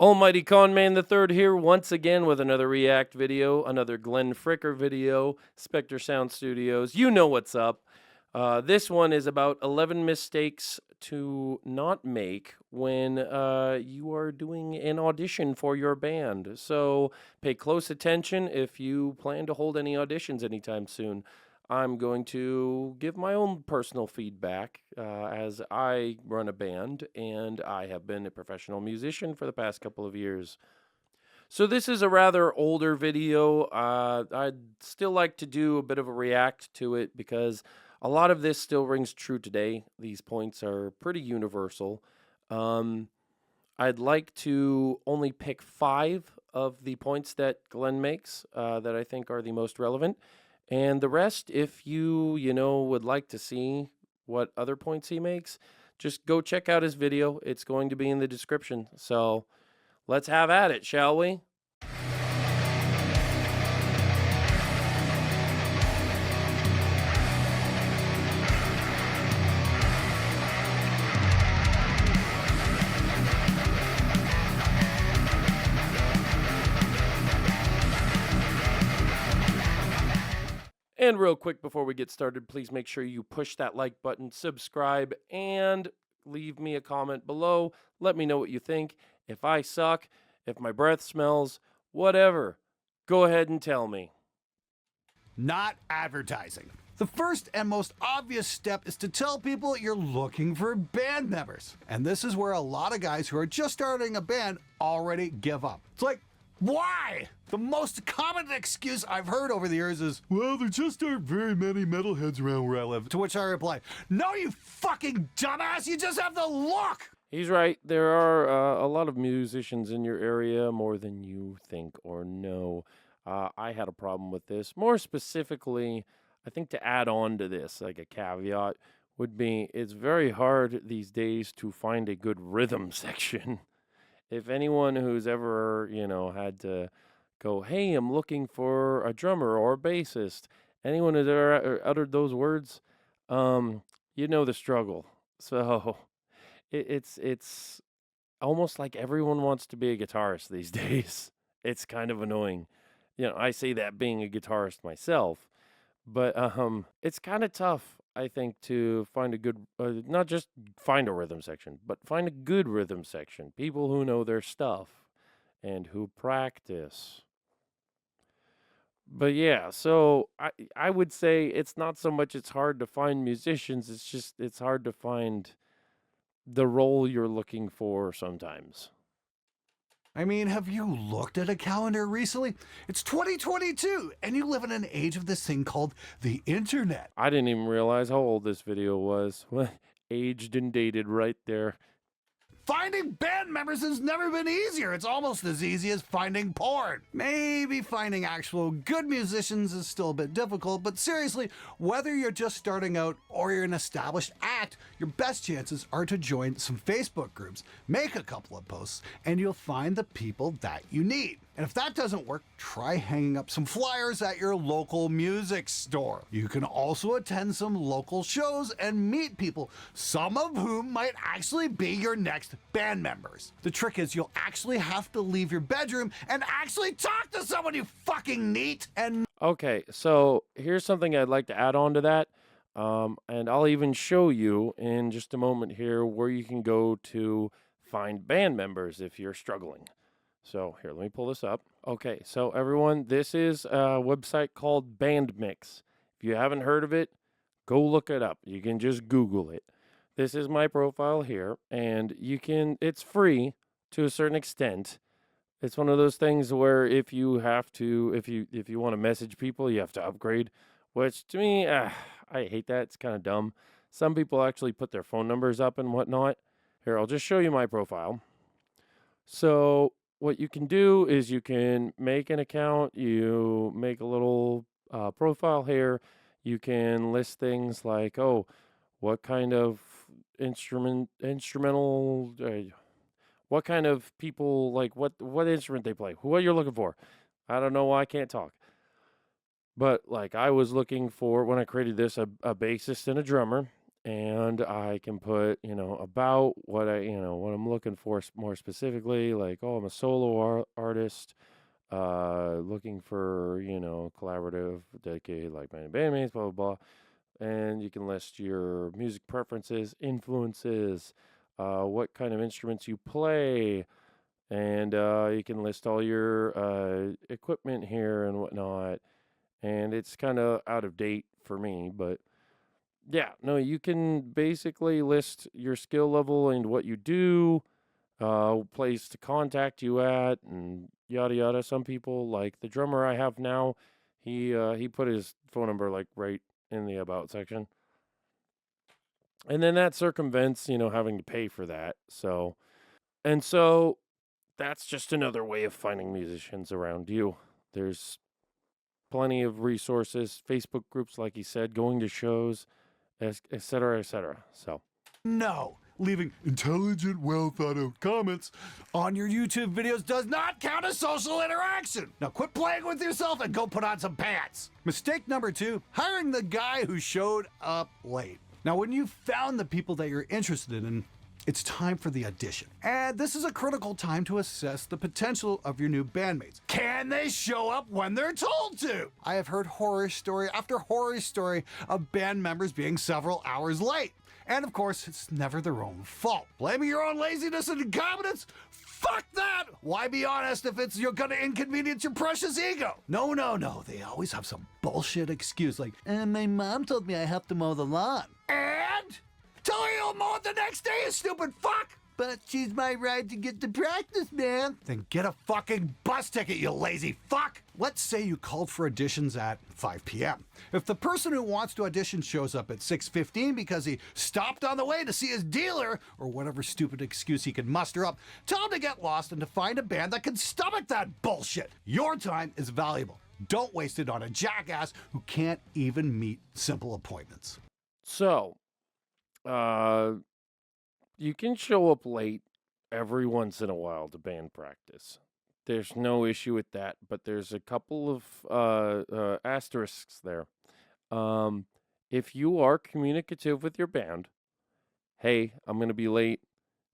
Almighty Conman the Third here once again with another React video, another Glenn Fricker video, Spectre Sound Studios. You know what's up. This one is about 11 mistakes to not make when you are doing an audition for your band. So pay close attention if you plan to hold any auditions anytime soon. I'm going to give my own personal feedback as I run a band and I have been a professional musician for the past couple of years. So this is a rather older video. I'd still like to do a bit of a react to it because a lot of this still rings true today. These points are pretty universal. I'd like to only pick 5 of the points that Glenn makes that I think are the most relevant. And the rest, if you would like to see what other points he makes, just go check out his video. It's going to be in the description. So let's have at it, shall we? And real quick before we get started, please make sure you push that like button, subscribe, and leave me a comment below. Let me know what you think. If I suck, if my breath smells, whatever, go ahead and tell me. Not advertising. The first and most obvious step is to tell people you're looking for band members. And this is where a lot of guys who are just starting a band already give up. It's like, why? The most common excuse I've heard over the years is, well, there just aren't very many metalheads around where I live. To which I reply, no, you fucking dumbass, you just have the look. He's right. There are a lot of musicians in your area, more than you think or know. I had a problem with this. More specifically, I think to add on to this, like a caveat, would be it's very hard these days to find a good rhythm section. If anyone who's ever, had to go, hey, I'm looking for a drummer or a bassist, anyone who's ever uttered those words, you know the struggle. So it's almost like everyone wants to be a guitarist these days. It's kind of annoying. I say that being a guitarist myself, but it's kind of tough, I think, to find a good, not just find a rhythm section, but find a good rhythm section. People who know their stuff and who practice. But yeah, so I would say it's not so much it's hard to find musicians, it's just it's hard to find the role you're looking for sometimes. I mean, have you looked at a calendar recently? It's 2022, and you live in an age of this thing called the internet. I didn't even realize how old this video was. Aged and dated right there. Finding band members has never been easier. It's almost as easy as finding porn. Maybe finding actual good musicians is still a bit difficult, but seriously, whether you're just starting out or you're an established act, your best chances are to join some Facebook groups, make a couple of posts, and you'll find the people that you need. And if that doesn't work, try hanging up some flyers at your local music store. You can also attend some local shows and meet people, some of whom might actually be your next band members. The trick is you'll actually have to leave your bedroom and actually talk to someone, you fucking neat. And Okay, so here's something I'd like to add on to that. And I'll even show you in just a moment here where you can go to find band members if you're struggling. So here, let me pull this up. Okay, so everyone, this is a website called Bandmix. If you haven't heard of it, go look it up. You can just Google it. This is my profile here, and it's free to a certain extent. It's one of those things where if you want to message people, you have to upgrade, which to me, I hate that. It's kind of dumb. Some people actually put their phone numbers up and whatnot. Here, I'll just show you my profile. So what you can do is you can make an account, you make a little profile here. You can list things like, oh, what kind of instrumental, what kind of people, like what instrument they play, what you're looking for. I don't know why I can't talk. But like I was looking for, when I created this, a bassist and a drummer. and I can put, about what what I'm looking for more specifically, like, oh, I'm a solo artist, looking for, collaborative, dedicated, like-minded bandmates, blah, blah, blah. And you can list your music preferences, influences, what kind of instruments you play, and you can list all your equipment here and whatnot. And it's kind of out of date for me, but yeah, no, you can basically list your skill level and what you do, place to contact you at, and yada yada. Some people, like the drummer I have now, he put his phone number like right in the about section, and then that circumvents having to pay for that. So that's just another way of finding musicians around you. There's plenty of resources, Facebook groups, like you said, going to shows, et cetera, et cetera. So. No, leaving intelligent, well thought out comments on your YouTube videos does not count as social interaction. Now quit playing with yourself and go put on some pants. Mistake number 2, hiring the guy who showed up late. Now when you've found the people that you're interested in, it's time for the audition. And this is a critical time to assess the potential of your new bandmates. Can they show up when they're told to? I have heard horror story after horror story of band members being several hours late. And of course, it's never their own fault. Blaming your own laziness and incompetence? Fuck that! Why be honest if you're gonna inconvenience your precious ego? No. They always have some bullshit excuse like, my mom told me I have to mow the lawn. And? Tell her you'll mow it the next day, you stupid fuck! But she's my ride to get to practice, man. Then get a fucking bus ticket, you lazy fuck! Let's say you called for auditions at 5 p.m. If the person who wants to audition shows up at 6:15 because he stopped on the way to see his dealer, or whatever stupid excuse he can muster up, tell him to get lost and to find a band that can stomach that bullshit. Your time is valuable. Don't waste it on a jackass who can't even meet simple appointments. So, you can show up late every once in a while to band practice. There's no issue with that, but there's a couple of asterisks there. If you are communicative with your band, hey, I'm going to be late.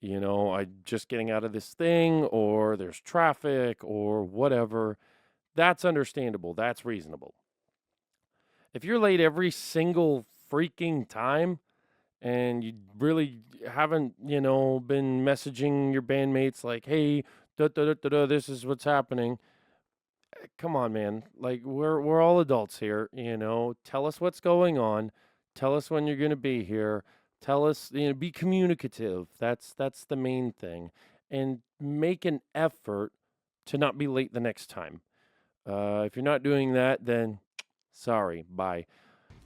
I'm just getting out of this thing, or there's traffic, or whatever. That's understandable. That's reasonable. If you're late every single freaking time, and you really haven't, been messaging your bandmates like, hey, this is what's happening. Come on, man. Like, we're all adults here, Tell us what's going on. Tell us when you're going to be here. Tell us, be communicative. That's the main thing. And make an effort to not be late the next time. If you're not doing that, then sorry, bye.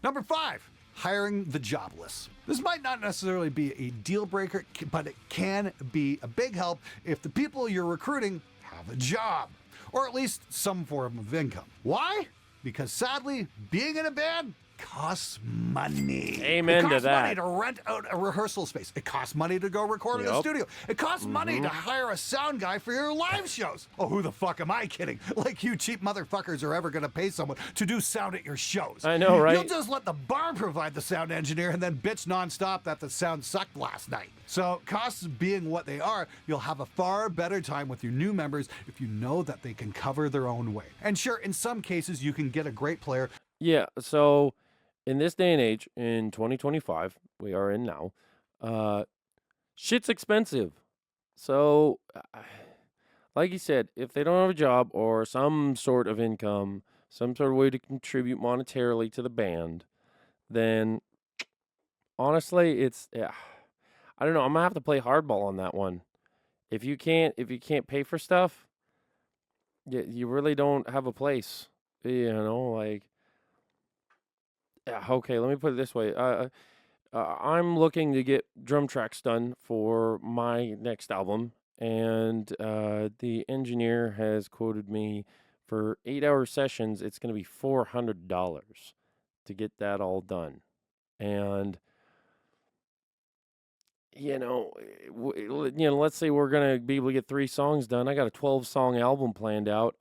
Number 5, hiring the jobless. This might not necessarily be a deal breaker, but it can be a big help if the people you're recruiting have a job, or at least some form of income. Why? Because sadly, being in a band costs money. Amen to that. It costs money to rent out a rehearsal space. It costs money to go record in the studio. It costs money to hire a sound guy for your live shows. Oh, who the fuck am I kidding? Like you cheap motherfuckers are ever going to pay someone to do sound at your shows. I know, right? You'll just let the bar provide the sound engineer and then bitch nonstop that the sound sucked last night. So costs being what they are, you'll have a far better time with your new members if you know that they can cover their own way. And sure, in some cases, you can get a great player. Yeah, so in this day and age, in 2025, we are in now, shit's expensive. So, like you said, if they don't have a job or some sort of income, some sort of way to contribute monetarily to the band, then honestly, I don't know. I'm gonna have to play hardball on that one. If you can't pay for stuff, you really don't have a place. Like. Yeah, okay, let me put it this way. I'm looking to get drum tracks done for my next album, and the engineer has quoted me for 8-hour sessions. It's going to be $400 to get that all done, and let's say we're gonna be able to get 3 songs done. I got a 12-song album planned out.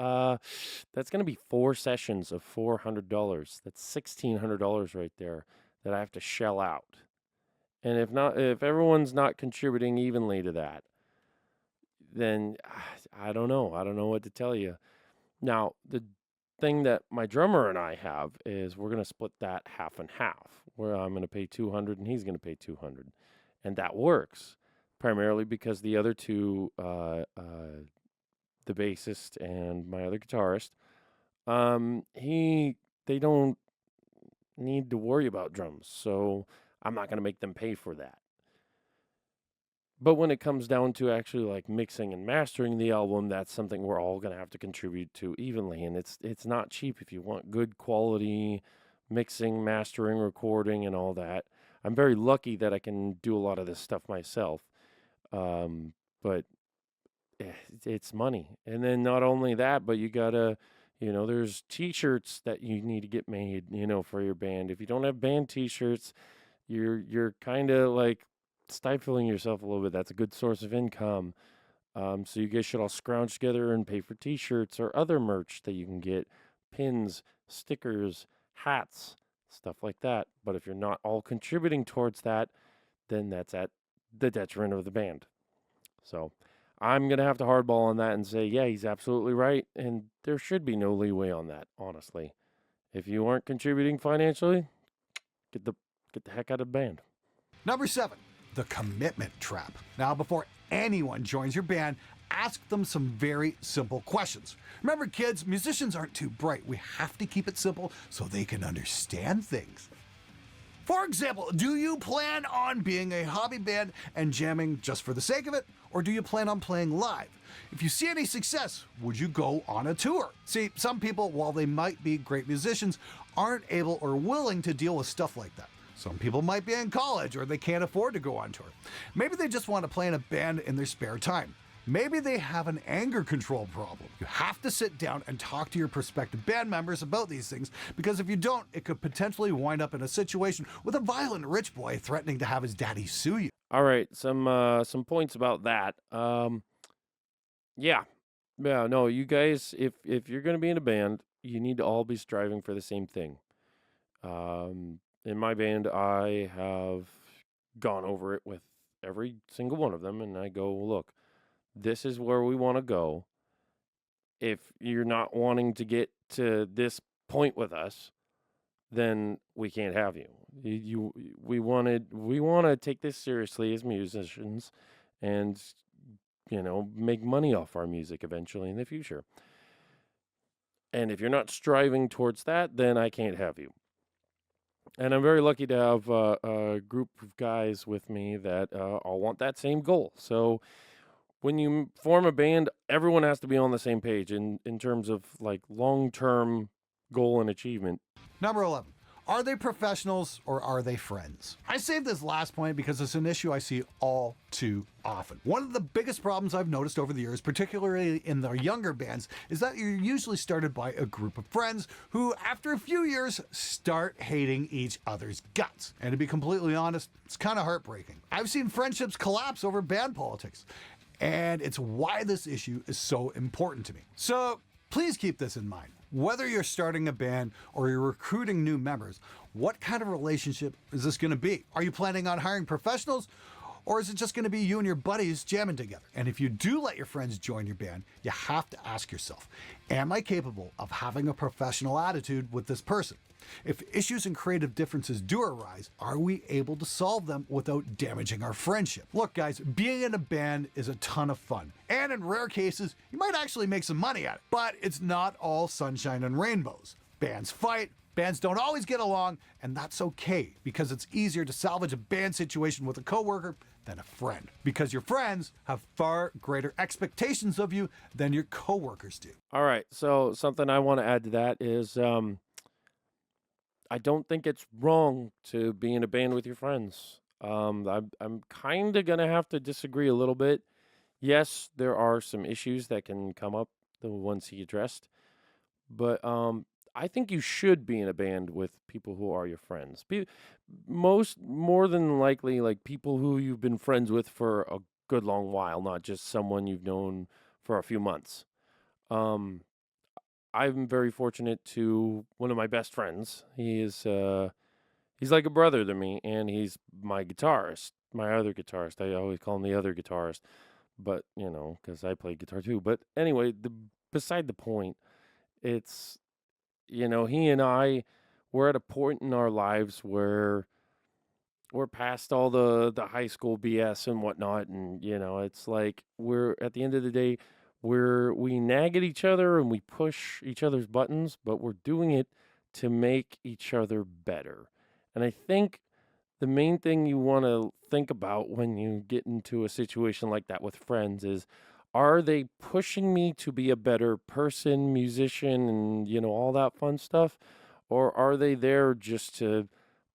That's gonna be 4 sessions of $400. That's $1,600 right there that I have to shell out. And if everyone's not contributing evenly to that, then I don't know. I don't know what to tell you. Now, the thing that my drummer and I have is we're going to split that half and half, where I'm going to pay 200 and he's going to pay 200. And that works primarily because the other two, the bassist and my other guitarist, they don't need to worry about drums. So I'm not going to make them pay for that. But when it comes down to actually like mixing and mastering the album, that's something we're all going to have to contribute to evenly, and it's not cheap if you want good quality mixing, mastering, recording, and all that. I'm very lucky that I can do a lot of this stuff myself, but it's money. And then not only that, but you gotta, there's T-shirts that you need to get made, for your band. If you don't have band T-shirts, you're kind of like stifling yourself a little bit. That's a good source of income. So you guys should all scrounge together and pay for T-shirts or other merch that you can get, pins, stickers, hats, stuff like that. But if you're not all contributing towards that, then that's at the detriment of the band. So I'm gonna have to hardball on that and say, yeah, he's absolutely right, and there should be no leeway on that. Honestly, if you aren't contributing financially, get the heck out of the band. Number 7, the commitment trap. Now, before anyone joins your band, ask them some very simple questions. Remember, kids, musicians aren't too bright. We have to keep it simple so they can understand things. For example, do you plan on being a hobby band and jamming just for the sake of it? Or do you plan on playing live? If you see any success, would you go on a tour? See, some people, while they might be great musicians, aren't able or willing to deal with stuff like that. Some people might be in college or they can't afford to go on tour. Maybe they just want to play in a band in their spare time. Maybe they have an anger control problem. You have to sit down and talk to your prospective band members about these things, because if you don't, it could potentially wind up in a situation with a violent rich boy threatening to have his daddy sue you. All right, some points about that. Yeah, no, you guys, if you're gonna be in a band, you need to all be striving for the same thing. In my band, I have gone over it with every single one of them, and I go, look, this is where we want to go. If you're not wanting to get to this point with us, then we can't have you. We want to take this seriously as musicians, and make money off our music eventually in the future. And if you're not striving towards that, then I can't have you. And I'm very lucky to have a group of guys with me that all want that same goal. So when you form a band, everyone has to be on the same page in terms of like long-term goal and achievement. Number 11. Are they professionals or are they friends? I saved this last point because it's an issue I see all too often. One of the biggest problems I've noticed over the years, particularly in the younger bands, is that you're usually started by a group of friends who, after a few years, start hating each other's guts. And to be completely honest, it's kind of heartbreaking. I've seen friendships collapse over band politics, and it's why this issue is so important to me. So please keep this in mind. Whether you're starting a band or you're recruiting new members, what kind of relationship is this going to be? Are you planning on hiring professionals, or is it just going to be you and your buddies jamming together? And if you do let your friends join your band, you have to ask yourself, am I capable of having a professional attitude with this person? If issues and creative differences do arise, are we able to solve them without damaging our friendship? Look, guys, being in a band is a ton of fun. And in rare cases, you might actually make some money at it. But it's not all sunshine and rainbows. Bands fight, bands don't always get along, and that's okay, because it's easier to salvage a band situation with a coworker than a friend. Because your friends have far greater expectations of you than your coworkers do. All right, so something I want to add to that is I don't think it's wrong to be in a band with your friends. I'm kind of gonna have to disagree a little bit. Yes, there are some issues that can come up, the ones he addressed, but I think you should be in a band with people who are your friends. More than likely, like people who you've been friends with for a good long while, not just someone you've known for a few months. Um, I'm very fortunate to one of my best friends. He is he's like a brother to me, and he's my guitarist, my other guitarist. I always call him the other guitarist, but because I play guitar too. But anyway, beside the point, it's he and I, we're at a point in our lives where we're past all the high school BS and whatnot, and it's like we're at the end of the day, we nag at each other and we push each other's buttons, but we're doing it to make each other better. And I think the main thing you want to think about when you get into a situation like that with friends is, are they pushing me to be a better person, musician, and all that fun stuff, or are they there just to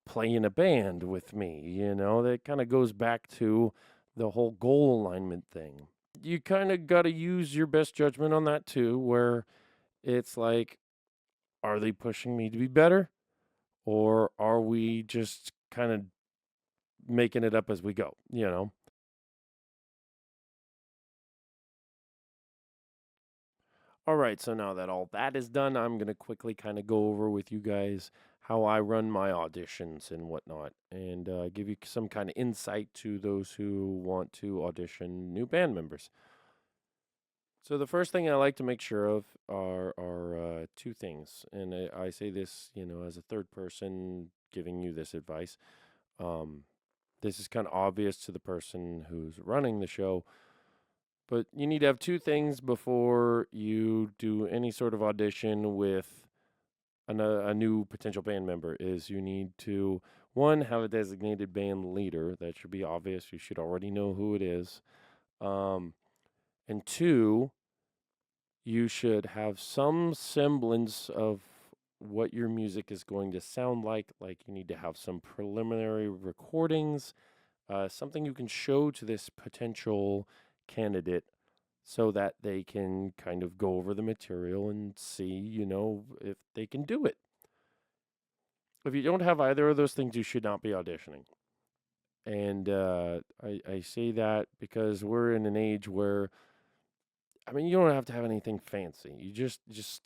play in a band with me? That kind of goes back to the whole goal alignment thing. You kind of got to use your best judgment on that too, where it's like, are they pushing me to be better, or are we just kind of making it up as we go? All right, so now that all that is done, I'm going to quickly kind of go over with you guys how I run my auditions and whatnot, and give you some kind of insight to those who want to audition new band members. So the first thing I like to make sure of are two things, and I say this, as a third person giving you this advice. Um, this is kind of obvious to the person who's running the show, but you need to have two things before you do any sort of audition with a new potential band member. Is you need to, one, have a designated band leader. That should be obvious. You should already know who it is. And two, you should have some semblance of what your music is going to sound like. Like, you need to have some preliminary recordings, something you can show to this potential candidate so that they can kind of go over the material and see, if they can do it. If you don't have either of those things, you should not be auditioning. And I say that because we're in an age where, I mean, you don't have to have anything fancy. You just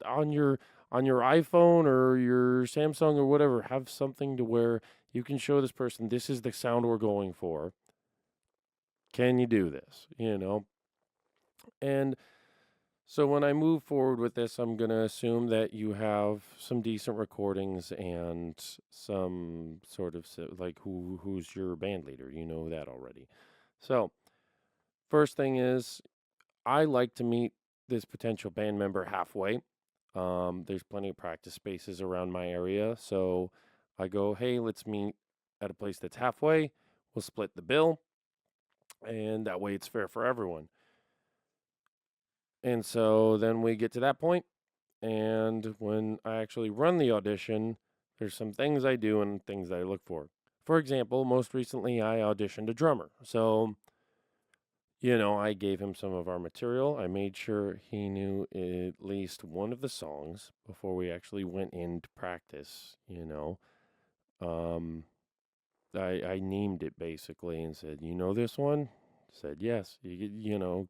on your iPhone or your Samsung or whatever, have something to where you can show this person, this is the sound we're going for. Can you do this? And so when I move forward with this, I'm going to assume that you have some decent recordings and some sort of like who's your band leader. You know that already. So first thing is, I like to meet this potential band member halfway. There's plenty of practice spaces around my area, so I go, hey, let's meet at a place that's halfway. We'll split the bill, and that way it's fair for everyone. And so then we get to that point, and when I actually run the audition, there's some things I do and things that I look for. For example, most recently I auditioned a drummer. So, I gave him some of our material. I made sure he knew at least one of the songs before we actually went in to practice. Um, I named it basically and said, "You know this one?" Said yes.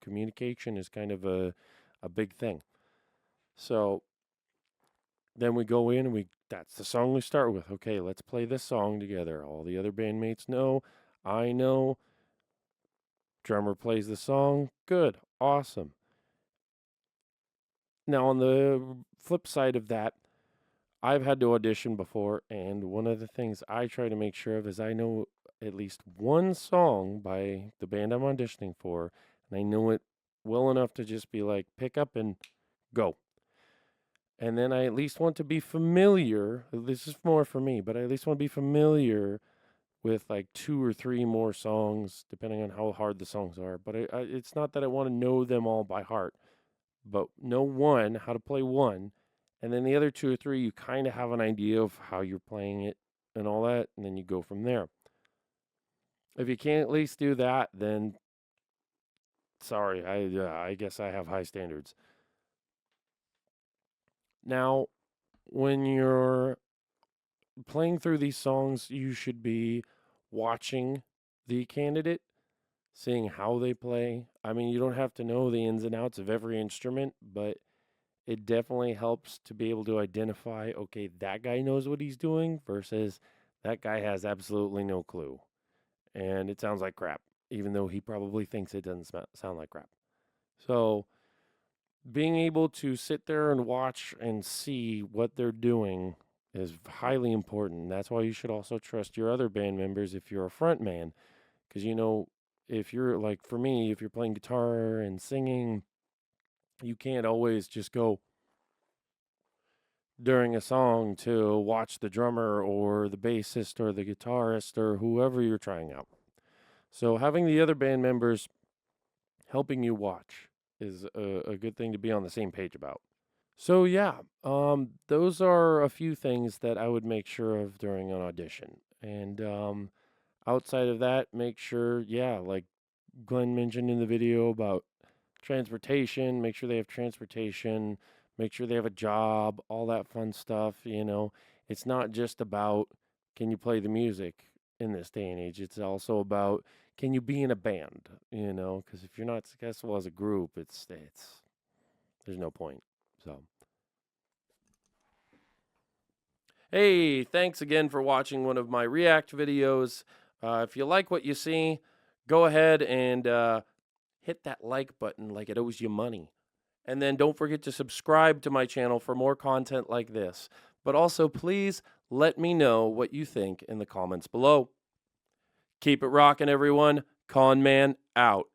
Communication is kind of a big thing. So then we go in and that's the song we start with. Okay, let's play this song together. All the other bandmates know. I know. Drummer plays the song. Good. Awesome. Now, on the flip side of that, I've had to audition before, and one of the things I try to make sure of is I know at least one song by the band I'm auditioning for, and I know it well enough to just be like, pick up and go. And then I at least want to be familiar. This is more for me, but I at least want to be familiar with like two or three more songs, depending on how hard the songs are. But it's not that I want to know them all by heart, but know one, how to play one. And then the other two or three, you kind of have an idea of how you're playing it and all that. And then you go from there. If you can't at least do that, then sorry, I guess I have high standards. Now, when you're playing through these songs, you should be watching the candidate, seeing how they play. I mean, you don't have to know the ins and outs of every instrument, but it definitely helps to be able to identify, okay, that guy knows what he's doing versus That guy has absolutely no clue. And it sounds like crap, even though he probably thinks it doesn't sound like crap. So, being able to sit there and watch and see what they're doing is highly important. That's why you should also trust your other band members if you're a front man. Because, if you're like for me, if you're playing guitar and singing, you can't always just go during a song to watch the drummer or the bassist or the guitarist or whoever you're trying out. So having the other band members helping you watch is a good thing to be on the same page about. So yeah, those are a few things that I would make sure of during an audition. And outside of that, make sure, yeah, like Glenn mentioned in the video about transportation, make sure they have transportation, make sure they have a job, all that fun stuff. It's not just about can you play the music in this day and age. It's also about can you be in a band, because if you're not successful as a group, it's there's no point. So, hey, thanks again for watching one of my React videos. If you like what you see, go ahead and hit that like button like it owes you money. And then don't forget to subscribe to my channel for more content like this. But also, please let me know what you think in the comments below. Keep it rocking, everyone. Con Man out.